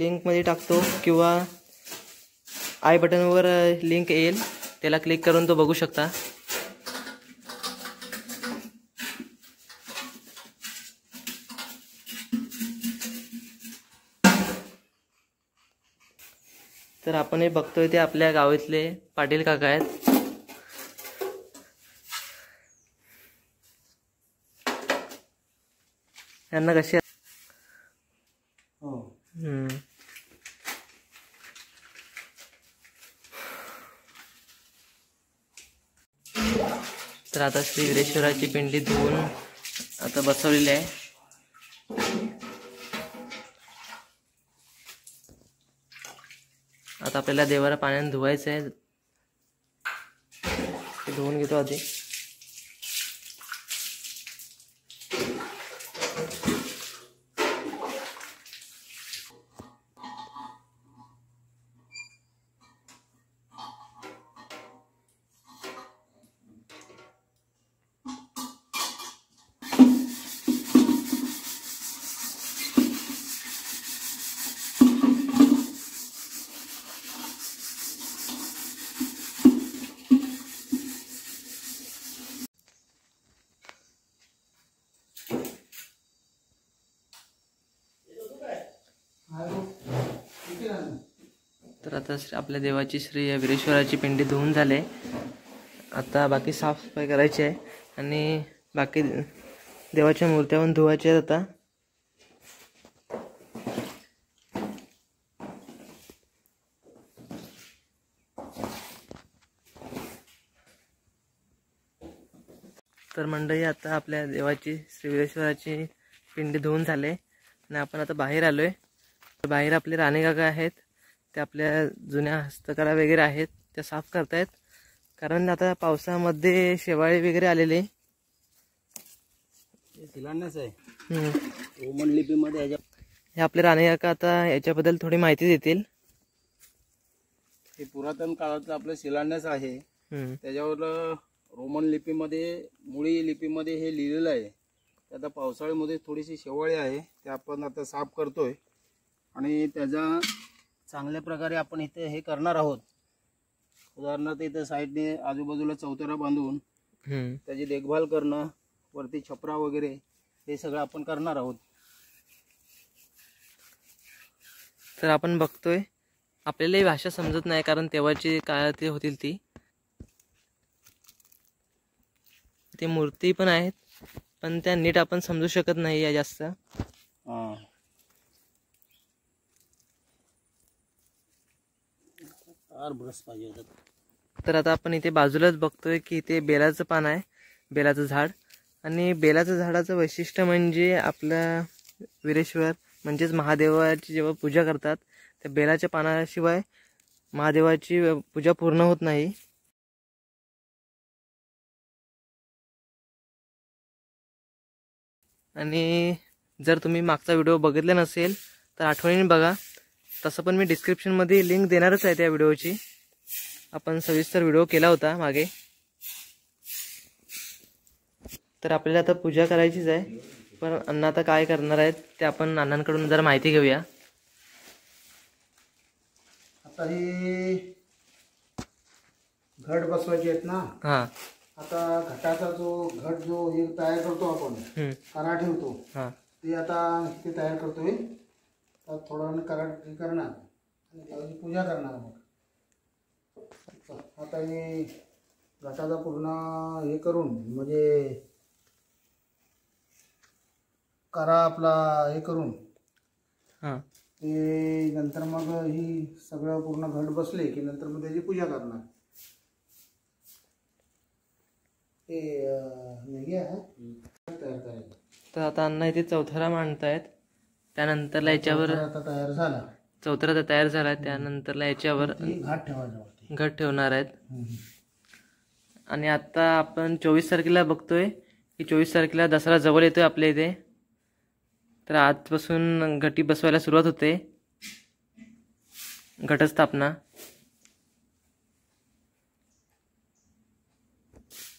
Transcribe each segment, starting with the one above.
लिंकमध्ये टाकतो किंवा I बटनवर link येईल, त्याला क्लिक करून तो बघू शकता। तर आपण हे बघतोय ते आपल्या गावातले पाटील काका आहेत। यांना कशी तर आता श्री वीरेश्वराची पिंडी धुवून आता बसवलेली आहे। आता आपल्याला देवाला पाण्याने धुवायचं आहे, धुवून घेतो आधी। तर आता आपल्या देवाची श्री वीरेश्वराची पिंडी धुवून झाले। आता बाकी साफसफाई करायची आहे आणि बाकी देवाच्या मूर्त्या पण धुवायच्या आहेत आता। तर मंडळी आता आपल्या देवाची श्री वीरेश्वराची पिंडी धुवून झाले आणि आपण आता बाहेर आलोय। बाहेर आपले राणे काका आहेत, ते आपल्या जुन्या हस्तकला वगैरे आहेत त्या साफ करतायत, कारण आता पावसामध्ये शेवाळे वगैरे आलेले। शिलान्यास आहे रोमन लिपीमध्ये। हे आपले राणे काका आता याच्याबद्दल थोडी माहिती देतील। हे पुरातन काळातलं आपलं शिलान्यास आहे, त्याच्यावर रोमन लिपीमध्ये मुळी लिपीमध्ये हे लिहिलेलं आहे। आता पावसाळ्यामध्ये थोडीशी शेवाळी आहे, ते आपण आता साफ करतोय आणि त्याचा चांगल्या प्रकारे आपण इथे हे करणार आहोत। उदाहरणार्थ इथे साईडने आजूबाजूला चौतरा बांधून त्याची देखभाल करणं, वरती छपरा वगैरे हे सगळं आपण करणार आहोत। तर आपण बघतोय आपल्याला ही भाषा समजत नाही, कारण तेव्हाची काळात होतील ती मूर्ती पण आहेत, पण त्या नीट आपण समजू शकत नाही या जास्त। तर आता आपण इथे बाजूलाच बघतोय की इथे बेलाचं पान आहे, बेलाचं झाड। आणि बेलाचं झाडाचं वैशिष्ट्य म्हणजे आपल्या वीरेश्वर म्हणजेच महादेवाची जेव्हा पूजा करतात त्या बेलाच्या पानाशिवाय महादेवाची पूजा पूर्ण होत नाही। आणि जर तुम्ही मागचा व्हिडिओ बघितला नसेल तर आठवणीने बघा, तसं पण मी डिस्क्रिप्शनमध्ये लिंक देणारच आहे त्या व्हिडिओची। आपण सविस्तर व्हिडिओ केला होता मागे। तर आपल्याला आता पूजा करायचीच आहे, पण अण्णा आता काय करणार आहेत ते आपण अण्णांकडून जरा माहिती घेऊया। आता हे घट बसवायचे आहेत ना। आता घटाचा जो घट जो हे तयार करतो आपण, करा ठेवतो, ते आता ते तयार करतोय। थोडा करा करणार आणि त्याची पूजा करणार। मग आता हे घटाचा पूर्ण हे करून म्हणजे करा आपला हे करून ते नंतर मग ही सगळं पूर्ण घट बसले की नंतर मग त्याची पूजा करणार। ते तयार करायचं। तर आता अण्णा इथे चौथरा मांडतायत, त्यानंतरला याच्यावर आता तयार झाला, चौथरा तर तयार झाला, त्यानंतरला याच्यावर घाट ठेवायचा, घट ठेवणार आहेत। आणि आता आपण 24 तारखेला बघतोय की 24 तारखेला दसरा जवळ येतोय आपल्या इथे। तर आजपासून घटी बसवायला सुरुवात होते, घटस्थापना।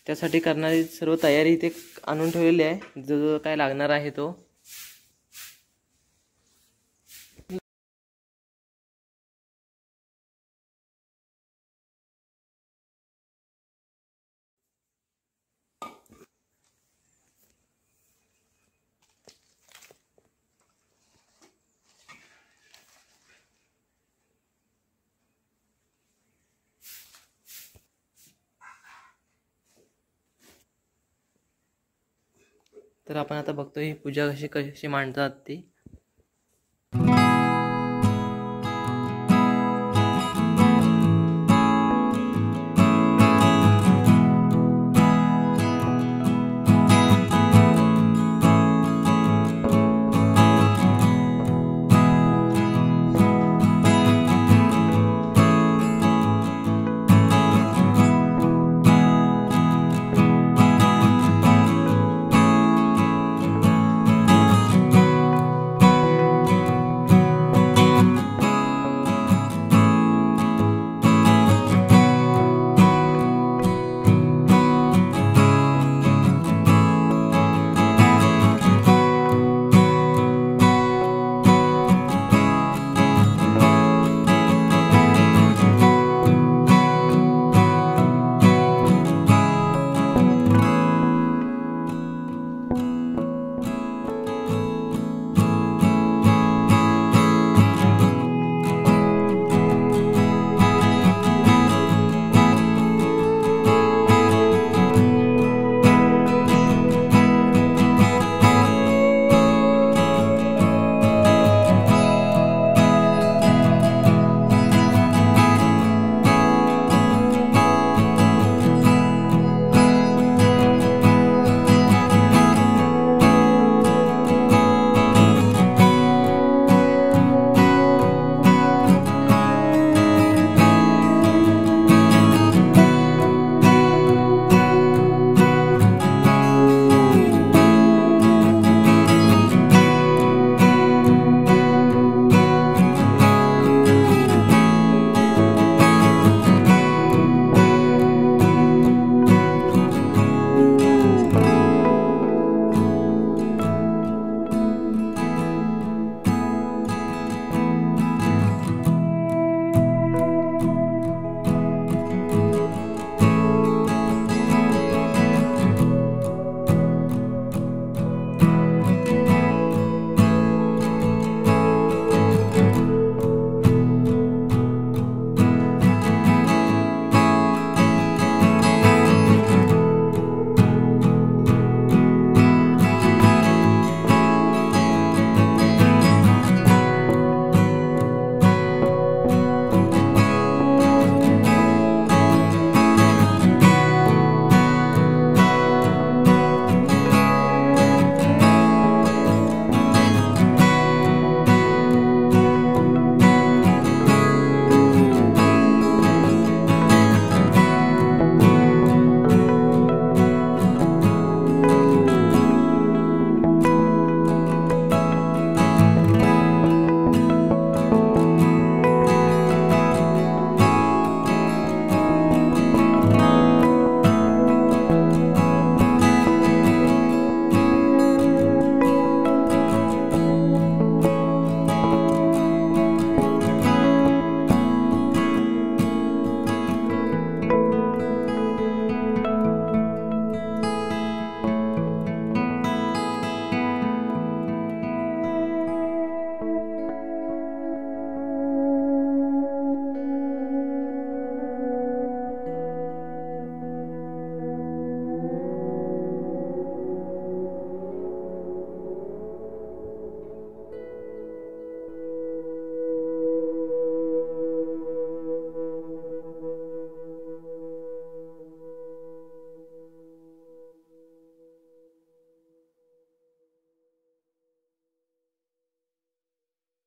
त्यासाठी करणारी सर्व तयारी इथे आणून ठेवलेली आहे, जो जो काय लागणार आहे तो। तर आपण आता बघतो ही पूजा कशी कशी मांडतात ती.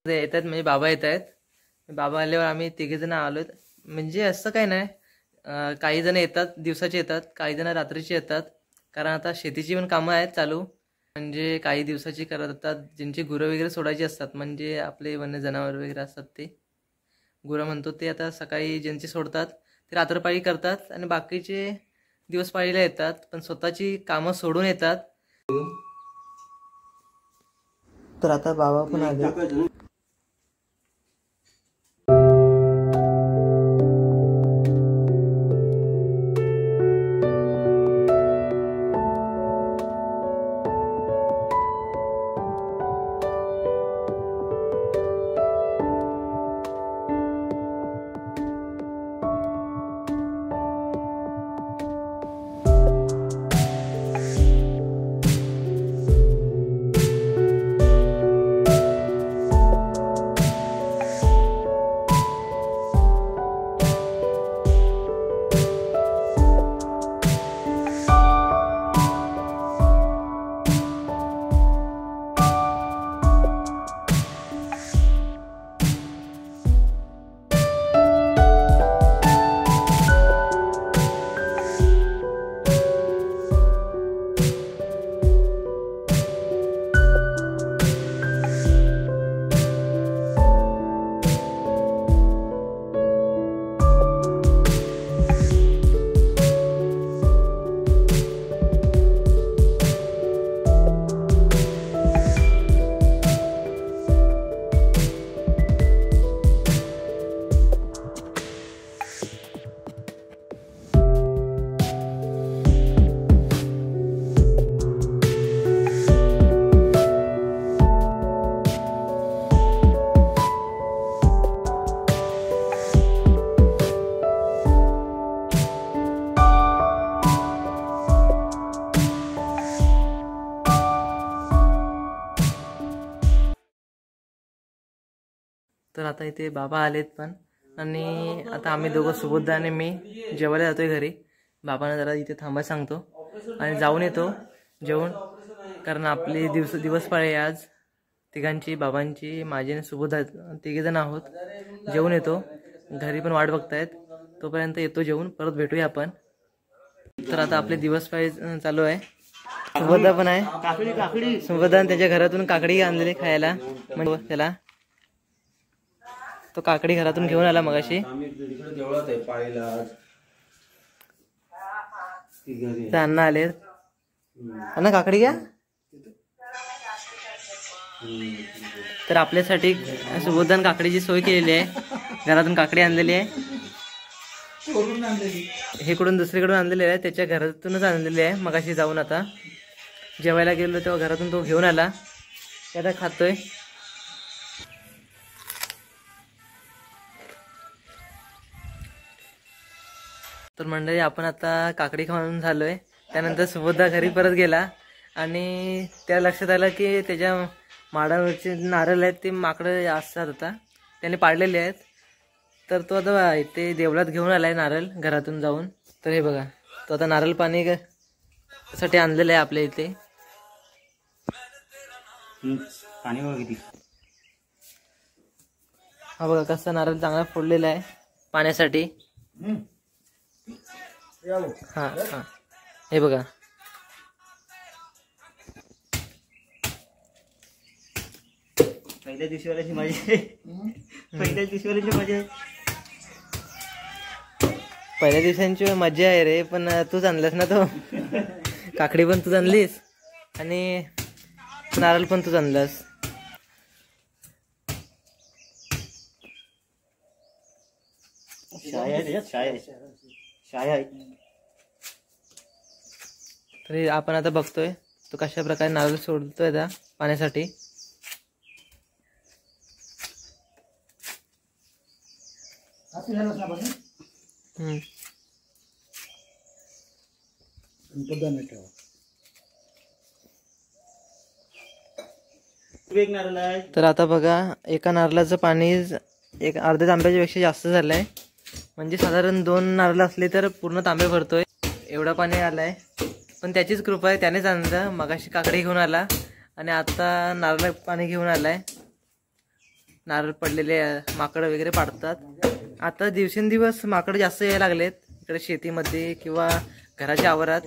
येतात म्हणजे बाबा येत आहेत. बाबा आल्यावर आम्ही तिघेजण आलो. म्हणजे असं काही नाही, काही जण येतात दिवसाचे येतात, काही जण रात्रीचे येतात. कारण आता शेतीची पण कामं आहेत चालू. म्हणजे काही दिवसाची करत असतात, ज्यांची गुरं वगैरे सोडायची असतात, म्हणजे आपले वन्य जनावर वगैरे असतात ते गुरं म्हणतो ते. आता सकाळी ज्यांचे सोडतात ते रात्रपाळी करतात आणि बाकीचे दिवस पाळीला येतात, पण स्वतःची कामं सोडून येतात. तर आता बाबा पण आले. तर आता इथे बाबा आलेत पण, आणि आता आम्ही दोघं सुबोधदा आणि मी जेवायला जातोय घरी. बाबांना जरा इथे थांबायला सांगतो आणि जाऊन येतो जेवण, कारण आपली दिवस पाळी आज तिघांची, बाबांची, माझी आणि सुबोधदा, तिघेजण आहोत. जेवून येतो, घरी पण वाट बघतायत, तोपर्यंत येतो जेवून, परत भेटूया आपण. तर आता आपले दिवस पाळी चालू आहे. सुबोधदा पण आहे. सुबोधदा त्याच्या घरातून काकडी आणलेली खायला, म्हणजे त्याला तो काकडी घरातून घेऊन आला मगाशी. अण्णा आले. अण्णा काकडी घ्या. तर आपल्यासाठी सुबोधदान काकडीची सोय केलेली आहे, घरातून काकडी आणलेली आहे. हे कडून दुसरीकडून आणलेले आहे, त्याच्या घरातूनच आणलेली आहे. मगाशी जाऊन आता जेवायला गेलो तेव्हा घरातून तो घेऊन आला, त्याला खातोय. तर मंडळी आपण आता काकडी खाऊन झालोय. त्यानंतर सुबोधदा घरी परत गेला आणि त्याला लक्षात आलं की त्याच्या माडावरचे नारळ आहेत ते माकडं असतात, आता त्याने पाडलेले आहेत. तर तो आता इथे देवळात घेऊन आलाय नारळ घरातून जाऊन. तर हे बघा, तो आता नारळ पाणी साठी आणलेलं आहे आपल्या इथे. पाणी बघा किती. हा बघा कसा नारळ चांगला फोडलेला आहे पाण्यासाठी. हा हा, हे बघा. पहिल्या दिवशीवाल्याची मजा, पहिल्या दिवशीवाल्याची मजा, पहिल्या दिवसांची मजा आहे रे. पण तूच आणलास ना तो काकडी, पण तूच आणलीस आणि नारळ पण तूच आणलास. तरी आपण आता बघतोय तो कशा प्रकारे नारळ सोडतोय आता पाण्यासाठी. तर आता बघा, एका नारळाचं पाणी एक अर्ध्या तांब्याच्या पेक्षा जास्त झालंय. म्हणजे साधारण 2 नारळ असले तर पूर्ण तांबे भरतोय, एवढं पाणी आलंय. पण त्याचीच कृपा आहे, त्यानेच आणलं. मगाशी काकडी घेऊन आला आणि आता नारळ पाणी घेऊन आलाय. नारळ पडलेले माकडं वगैरे पाडतात. आता दिवसेंदिवस माकडं जास्त यायला लागलेत इकडे शेतीमध्ये किंवा घराच्या आवारात.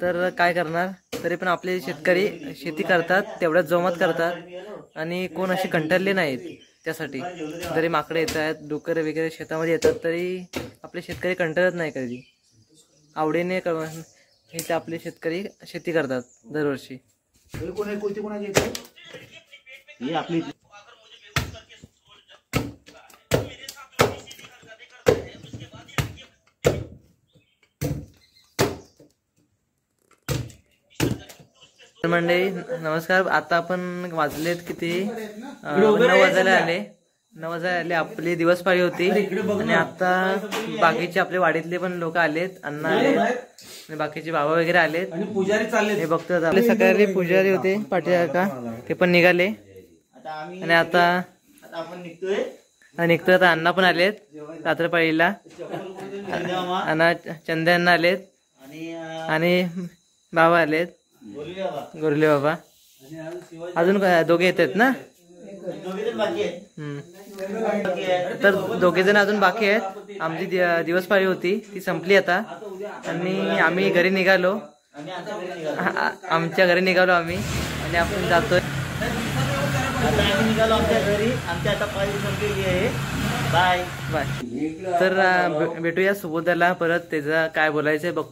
तर काय करणार, तरी पण आपले शेतकरी शेती करतात, तेवढ्याच जोमात करतात आणि कोण असे कंटाळले नाहीत त्यासाठी. जरी माकडे येत आहेत, डुकर वगैरे शेतामध्ये येतात, तरी आपले शेतकरी कंटाळत नाही कधी. आवडीने इथे आपले शेतकरी शेती करतात दरवर्षी. मंडळी नमस्कार. आता आपण वाजलेत किती, 9 वाजायला आले. आपली दिवस पाळी होती आणि आता बाकीचे आपले वाडीतले पण लोक आलेत. अण्णा आलेत आणि बाकीचे बाबा वगैरे आलेत. हे बघतो आपले सकाळी पुजारी होते पाटील का, ते पण निघाले. आणि आता आपण निघतोय. आता अण्णा पण आलेत रात्रपाळीला. अण्णा चंद्यांना आलेत आणि बाबा आलेत, गोरले बाबा. अजून दोघे येतात ना. तर 2 जण अजून बाकी आहेत. आमची दिवस पाळी होती ती संपली आता आणि आम्ही घरी निघालो. आमच्या घरी निघालो आम्ही आणि आपण जातोय. आमच्या घरी. आमच्या आता पाळी संपलेली आहे. Bye bye. तर भेटूया सुबोधदाला परत, त्याचा काय बोलायचंय बघ.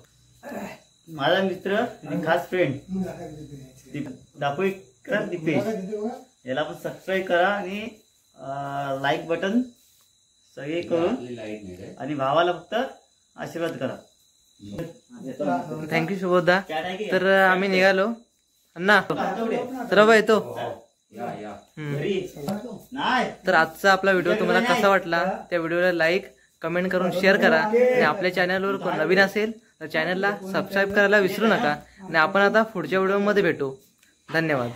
माझा मित्र आणि खास फ्रेंड दापोईकर दीपेश, याला पण सबस्क्राईब करा आणि लाईक बटन सगळे करून, आणि भावाला फक्त आशीर्वाद करा. थँक्यू सुबोधदा. तर आम्ही निघालो. अण्णा तर बाबा येतो. तर आजचा आपला व्हिडिओ तुम्हाला कसा वाटला, त्या व्हिडिओला लाईक कमेंट करून शेअर करा. आणि आपल्या चॅनलवर कोण नवीन असेल तर चॅनलला सबस्क्राईब करायला विसरू नका. आणि आपण आता पुढच्या व्हिडिओमध्ये भेटू. धन्यवाद.